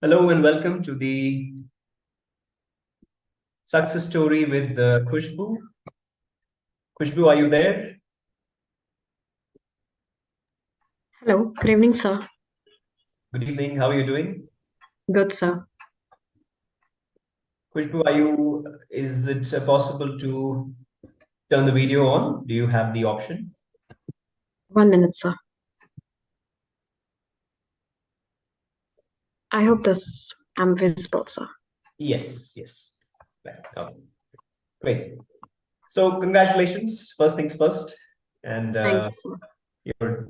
Hello and welcome to the success story with Khushboo. Khushboo, are you there? Hello, good evening, sir. Good evening. How are you doing? Good, sir. Khushboo, is it possible to turn the video on? Do you have the option? 1 minute, sir. I hope this I'm visible, sir. Yes, yes. Right. Okay. Great. So congratulations. First things first. And Thank you, sir. you're,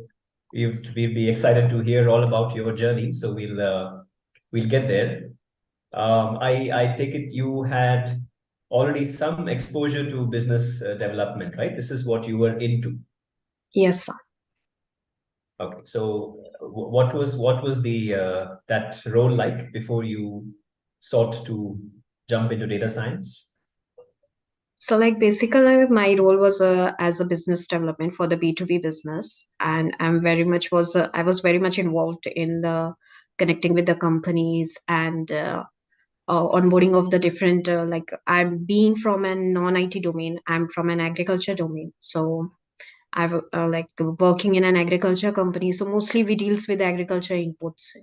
we'll be excited to hear all about your journey. So we'll get there. I take it you had already some exposure to business development, right? This is what you were into. Yes, sir. Okay, so what was the that role like before you sought to jump into data science? So, like, basically, my role was as a business development for the B2B business, and I was very much involved in the connecting with the companies and onboarding of the different like I'm being from a non-IT domain. I'm from an agriculture domain, so I've like working in an agriculture company. So mostly we deals with agriculture inputs.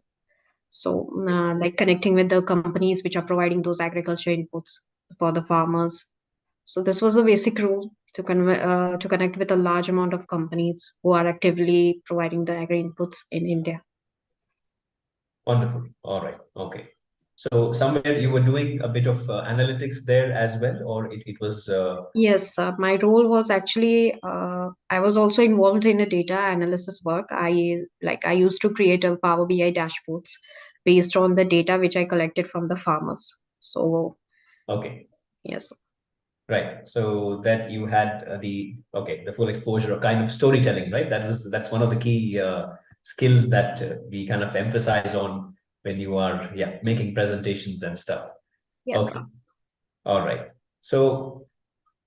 So like connecting with the companies which are providing those agriculture inputs for the farmers. So this was a basic rule to connect with a large amount of companies who are actively providing the agri inputs in India. Wonderful. All right. Okay. So somewhere you were doing a bit of analytics there as well, or it was Yes, my role was actually I was also involved in a data analysis work. I used to create a Power BI dashboards based on the data which I collected from the farmers. So okay. yes, Right. So that you had the full exposure of kind of storytelling, right? That's one of the key skills that we kind of emphasize on when you are making presentations and stuff. yes, Okay. All right. So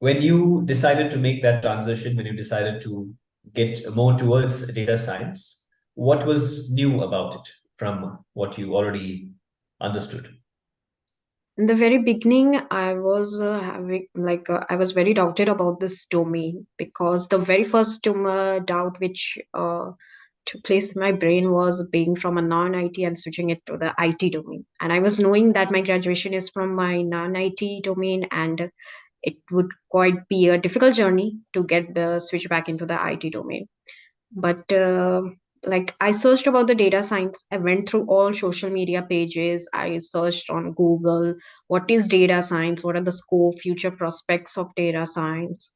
when you decided to make that transition, when you decided to get more towards data science, what was new about it from what you already understood? in the very beginning, I was having I was very doubted about this domain because the very first doubt which took place in my brain was being from a non-IT and switching it to the IT domain. And I was knowing that my graduation is from my non-IT domain, and it would quite be a difficult journey to get the switch back into the IT domain. But like I searched about the data science. I went through all social media pages. I searched on Google what is data science, what are the scope, future prospects of data science.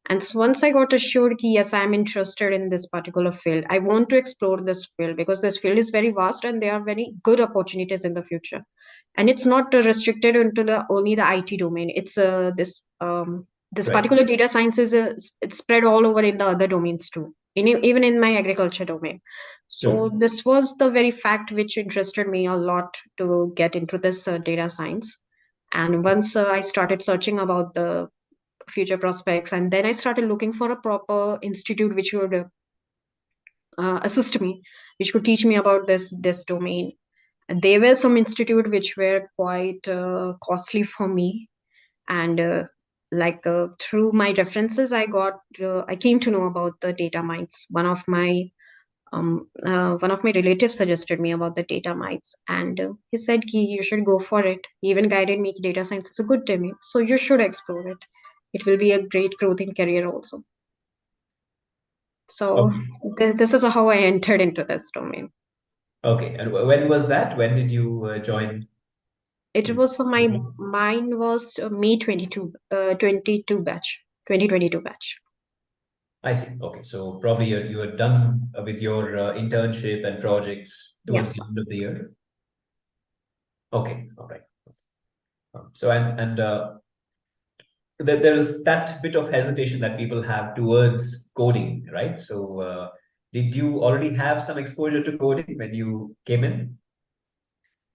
And so once I got assured ki, yes, I'm interested in this particular field, I want to explore this field because this field is very vast and there are very good opportunities in the future. And it's not restricted into the only the IT domain. It's this Right. particular data science is it's spread all over in the other domains too, even in my agriculture domain. So True. this was the very fact which interested me a lot to get into this data science. And once I started searching about the future prospects, and then I started looking for a proper institute which would assist me, which could teach me about this domain. And there were some institute which were quite costly for me, and through my references I came to know about the DataMites. One of my relatives suggested me about the DataMites, and he said ki, you should go for it. He even guided me ki data science is a good domain, so you should explore it. It will be a great growth in career also. So Okay. this is how I entered into this domain. Okay. And when was that? When did you join? It was my mine was May 22 batch, 2022 batch. I see. Okay. So probably you are done with your internship and projects towards Yes. the end of the year. Okay. All right. So there is that bit of hesitation that people have towards coding, right? So did you already have some exposure to coding when you came in?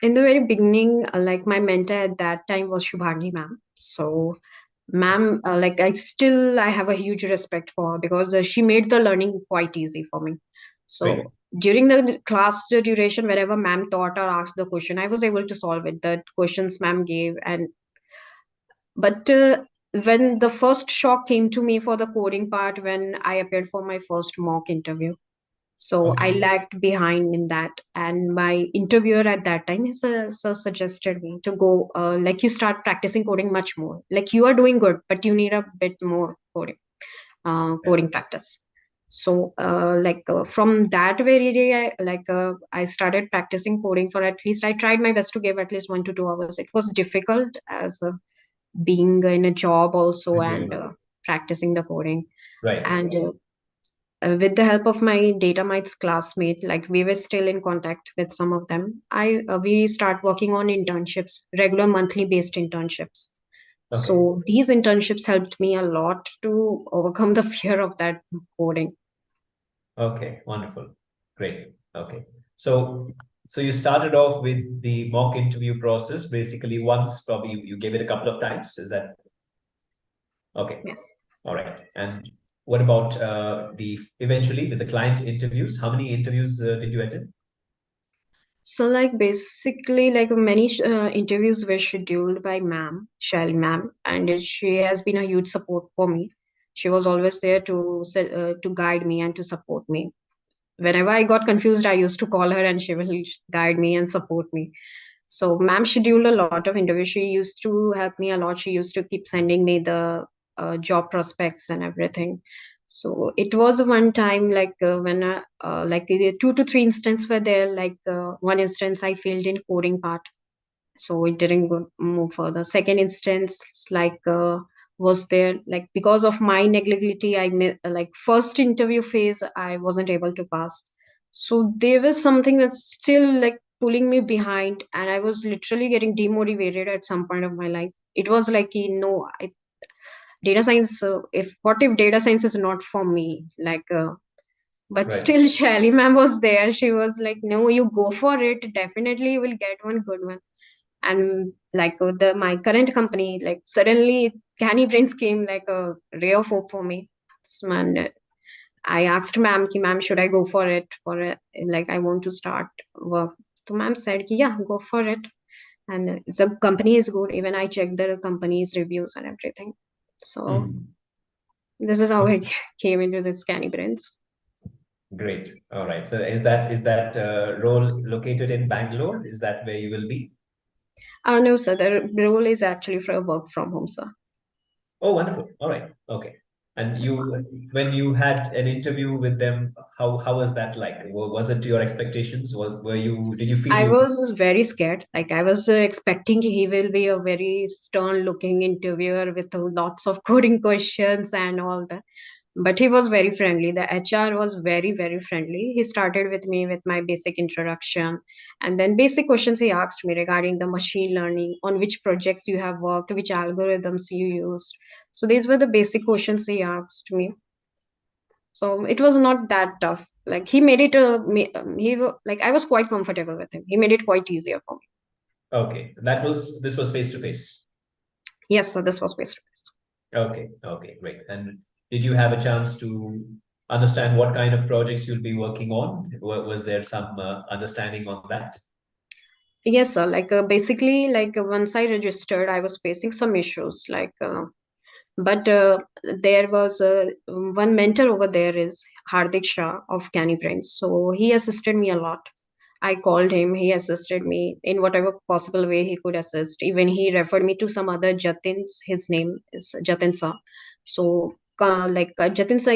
In the very beginning, like my mentor at that time was Shubhangi ma'am. So ma'am, I have a huge respect for her because she made the learning quite easy for me. Great. So during the class duration, whenever ma'am taught or asked the question, I was able to solve it. The questions ma'am gave, and but when the first shock came to me for the coding part, when I appeared for my first mock interview, so I Okay. lagged behind in that, and my interviewer at that time suggested me to go, like, you start practicing coding much more. Like, you are doing good, but you need a bit more coding practice. So from that very day, I started practicing coding for at least, I tried my best to give at least 1 to 2 hours. It was difficult as being in a job also, and practicing the coding. Right. And with the help of my DataMites classmate, like, we were still in contact with some of them. I We start working on internships, regular monthly based internships. Okay. So these internships helped me a lot to overcome the fear of that coding. Okay. Wonderful. Great. Okay. So, so you started off with the mock interview process. Basically, once probably you gave it a couple of times. Is that okay? Yes. All right. And what about the eventually with the client interviews? How many interviews did you attend? So, like, basically, like, many interviews were scheduled by ma'am, Shell ma'am, and she has been a huge support for me. She was always there to guide me and to support me. Whenever I got confused, I used to call her, and she will guide me and support me. So ma'am scheduled a lot of interviews. She used to help me a lot. She used to keep sending me the job prospects and everything. So it was one time, like, when the 2 to 3 instances were there. Like, one instance I failed in coding part, so it didn't move further. Second instance, like, was there, like, because of my negligence, like, first interview phase I wasn't able to pass. So there was something that's still, like, pulling me behind, and I was literally getting demotivated at some point of my life. It was like, data science, if what if data science is not for me, like, but Right. still Shelly ma'am was there. She was like, no, you go for it, definitely you will get one good one. And, like, the my current company, like, suddenly Cannybrains came like a ray of hope for me. And I asked ma'am ki, ma'am, should I go for it, like, I want to start work. So ma'am said ki, yeah, go for it. And the company is good. Even I checked the company's reviews and everything. So Mhm. this is how I came into this Cannybrains. Great. All right. So is that role located in Bangalore? Is that where you will be? No, sir, the role is actually for a work from home, sir. Oh, wonderful. All right. Okay. And Yes. when you had an interview with them, how was that like? Was it to your expectations? Did you feel I you? was very scared. Like, I was expecting he will be a very stern-looking interviewer with lots of coding questions and all that. But he was very friendly. The HR was very, very friendly. He started with me with my basic introduction, and then basic questions he asked me regarding the machine learning, on which projects you have worked, which algorithms you used. So these were the basic questions he asked me. So it was not that tough. Like, he made it like, I was quite comfortable with him. He made it quite easier for me. Okay. This was face to face. Yes, so this was face to face. Okay. Okay. Great. And did you have a chance to understand what kind of projects you'll be working on? Was there some understanding on that? Yes, sir. Like, basically, like, once I registered, I was facing some issues. Like, but there was one mentor over there is Hardik Shah of Cannybrains. So he assisted me a lot. I called him. He assisted me in whatever possible way he could assist. Even he referred me to some other Jatins. His name is Jatin Sir. So, Jatin Sir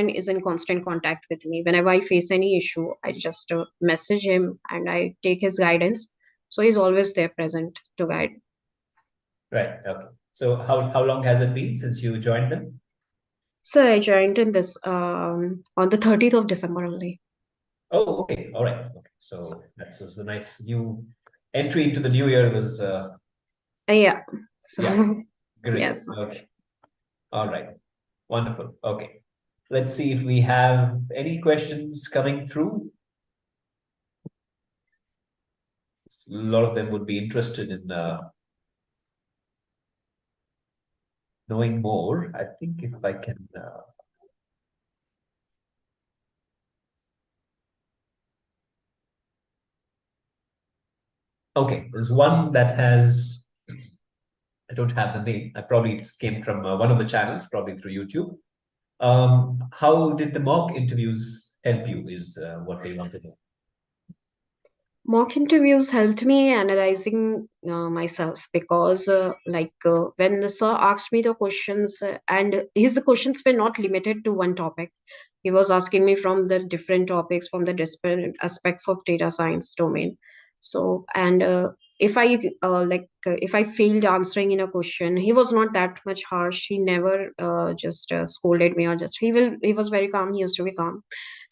is in constant contact with me. Whenever I face any issue, I just message him and I take his guidance. So he's always there present to guide. Right. Okay. So how long has it been since you joined them? So I joined in this on the 30th of December only. Oh, okay. All right. Okay. So that's was a nice new entry into the new year was Yeah. yeah, So great. yes. Okay. All right. Wonderful. Okay. Let's see if we have any questions coming through. A lot of them would be interested in knowing more. I think if I can Okay, there's one that has, I don't have the name. I probably just came from one of the channels, probably through YouTube. How did the mock interviews help you is what they want to know. Mock interviews helped me analyzing myself because, when the sir asked me the questions, and his questions were not limited to one topic. He was asking me from the different topics, from the different aspects of data science domain. So, and if I failed answering in a question, he was not that much harsh. He never just scolded me, or just he was very calm. He used to be calm,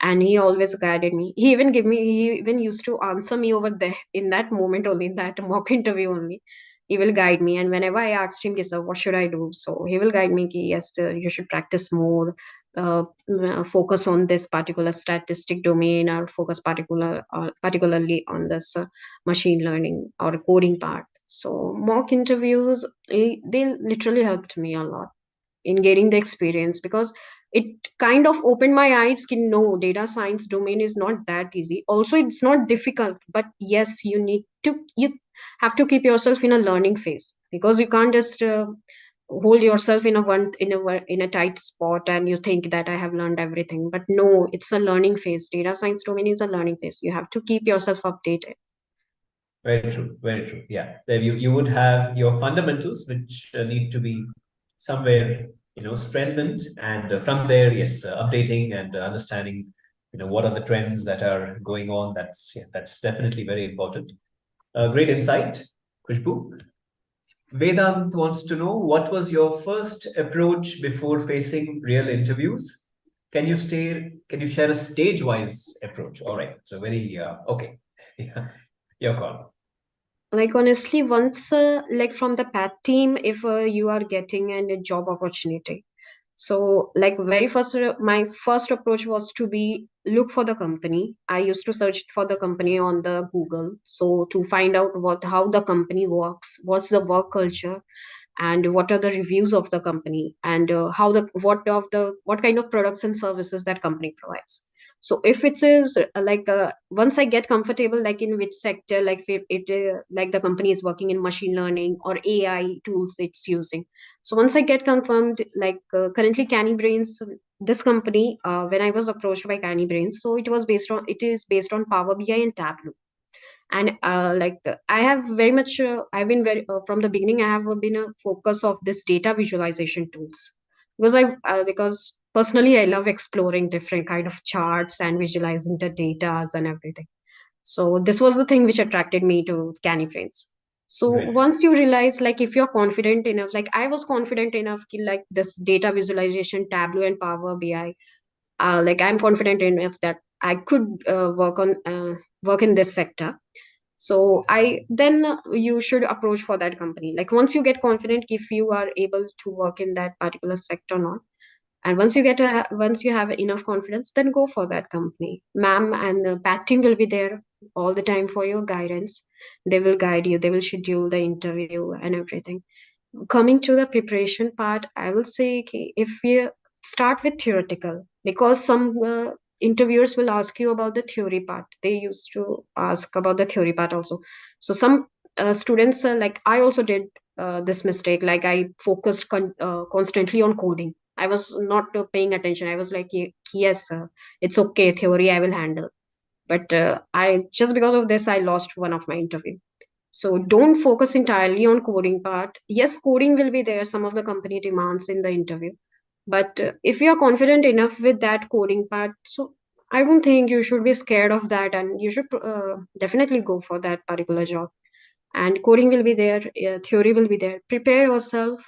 and he always guided me. He even used to answer me over there in that moment only, in that mock interview only. He will guide me, and whenever I asked him, sir, what should I do, so he will guide me, ki, yes, you should practice more, uh, focus on this particular statistic domain, or focus particularly on this machine learning or coding part. So mock interviews, they literally helped me a lot in getting the experience, because it kind of opened my eyes ki, no, data science domain is not that easy. Also, it's not difficult, but yes, you have to keep yourself in a learning phase, because you can't just hold yourself in a tight spot and you think that I have learned everything. But no, it's a learning phase. Data science domain is a learning phase. You have to keep yourself updated. Very true, very true. Yeah, there you would have your fundamentals, which need to be somewhere, strengthened, and from there, yes, updating and understanding, what are the trends that are going on. That's definitely very important. Great insight, Khushboo. Vedant wants to know, what was your first approach before facing real interviews? Can you share a stage-wise approach? All right. So very okay. Yeah, your call. Like honestly, once from the path team, if you are getting a job opportunity, so like very first, my first approach was to be look for the company. I used to search for the company on the Google, so to find out how the company works, what's the work culture, and what are the reviews of the company, and what kind of products and services that company provides. So if it is once I get comfortable, like in which sector, like if like the company is working in machine learning or AI tools it's using. So once I get confirmed, currently Cannybrains, this company, when I was approached by Cannybrains, so it is based on Power BI and Tableau. And I have very much I've been very from the beginning, I have been a focus of this data visualization tools, because personally I love exploring different kind of charts and visualizing the data and everything. So this was the thing which attracted me to Cannybrains. So Great. once you realize, like if you're confident enough, like I was confident enough, like this data visualization, Tableau and Power BI, I'm confident enough that I could work in this sector. So I then you should approach for that company. Like once you get confident if you are able to work in that particular sector or not, and once you have enough confidence, then go for that company. Ma'am and the PAT team will be there all the time for your guidance. They will guide you. They will schedule the interview and everything. Coming to the preparation part, I will say, okay, if we start with theoretical, because some interviewers will ask you about the theory part. They used to ask about the theory part also. So some students, like I also did this mistake. Like I focused constantly on coding. I was not paying attention. I was like, yes, it's okay, theory I will handle. But I just because of this, I lost one of my interview. So don't focus entirely on coding part. Yes, coding will be there, some of the company demands in the interview. But if you are confident enough with that coding part, so I don't think you should be scared of that, and you should definitely go for that particular job. And coding will be there, theory will be there. Prepare yourself,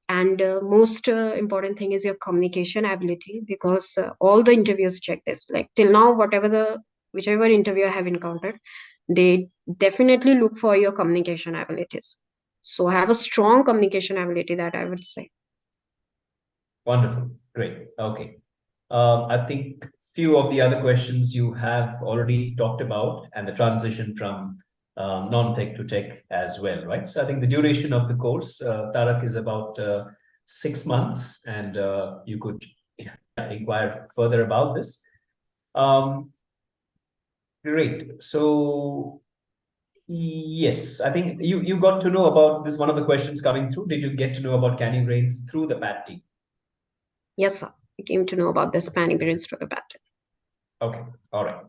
and most important thing is your communication ability, because all the interviews check this. Like till now, whichever interview I have encountered, they definitely look for your communication abilities. So have a strong communication ability, that I would say. Wonderful. Great. Okay. I think few of the other questions you have already talked about, and the transition from non-tech to tech as well, right? So I think the duration of the course, Tarak, is about 6 months, and you could inquire further about this. Um, Great. So Yes, I think you got to know about this. One of the questions coming through. Did you get to know about Cannybrains through the PAT team? Yes, sir. I came to know about the Cannybrains for the pattern. Okay, all right.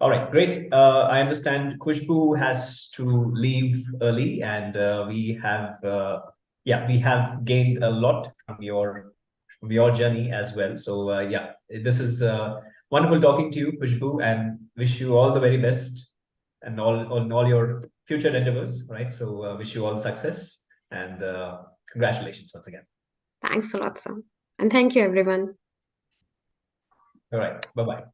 All right, great. I understand Khushboo has to leave early, and we have gained a lot from your journey as well. So yeah, this is wonderful talking to you, Khushboo, and wish you all the very best and all on all your future endeavors. Right. So wish you all success and congratulations once again. Thanks a lot, sir. And thank you, everyone. All right. Bye bye.